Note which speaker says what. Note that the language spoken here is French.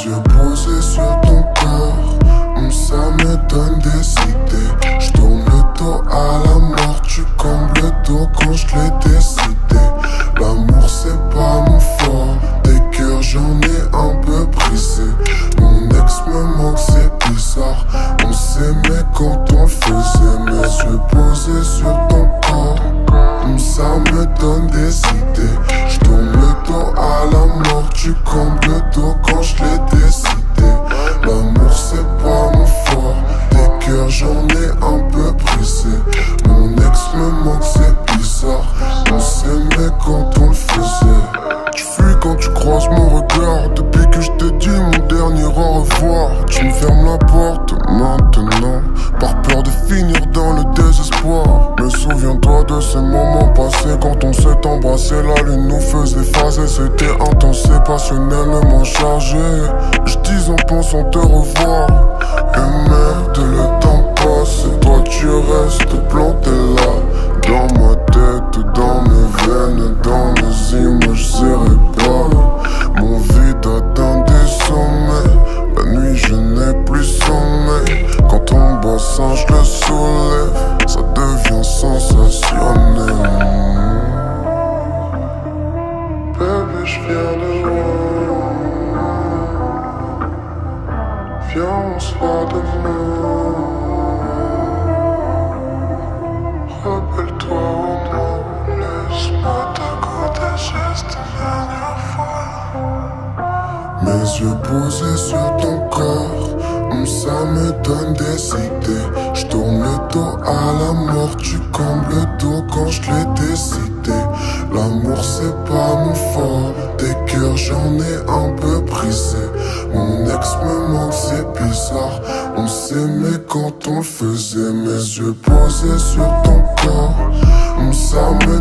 Speaker 1: yeux posés sur ton corps, ça me donne des idées. Je tourne le dos à la mort, tu combles le dos quand je l'ai décidé. L'amour c'est pas mon fort, des cœurs j'en ai un peu brisé. Mon ex me manque, c'est bizarre, on s'aimait quand on le faisait. Mes yeux posés sur ton corps, ça me donne des idées. Je tourne le dos à la mort, tu combles le dos quand je l'ai décidé. L'amour c'est pas mon fort, des cœurs j'en ai un peu brisé. Mon ex me manque, c'est bizarre, on s'aimait quand on le faisait. Tu fuis quand tu croises mon regard, depuis que je t'ai dit mon dernier au revoir. Tu me fermes la porte maintenant, par peur de finir dans le désespoir. Mais souviens-toi de ces moments passés, quand on s'est embrassé, la lune nous faisait phaser. C'était intense et passionnellement chargé. Je dis en pensant te revoir, et merde le temps passe, et toi tu restes planté là, dans ma tête, dans mes veines, dans mes images cérébrales. Mon vide atteint des sommets, la nuit je n'ai plus sommeil. Quand on boit ça je le soulève, ça devient sensationnel. Bébé je viens de loin, viens on se voit demain. Rappelle-toi au moins, laisse-moi t'accorder juste une dernière fois. Mes yeux posés sur ton corps, ça me donne des idées. Je tourne le dos à la mort, tu combles le dos quand je l'ai décidé. L'amour c'est pas mon fort, des cœurs j'en ai un peu brisé. Mon ex me manque, c'est bizarre, on s'aimait quand on le faisait. Mes yeux posés sur ton corps, ça me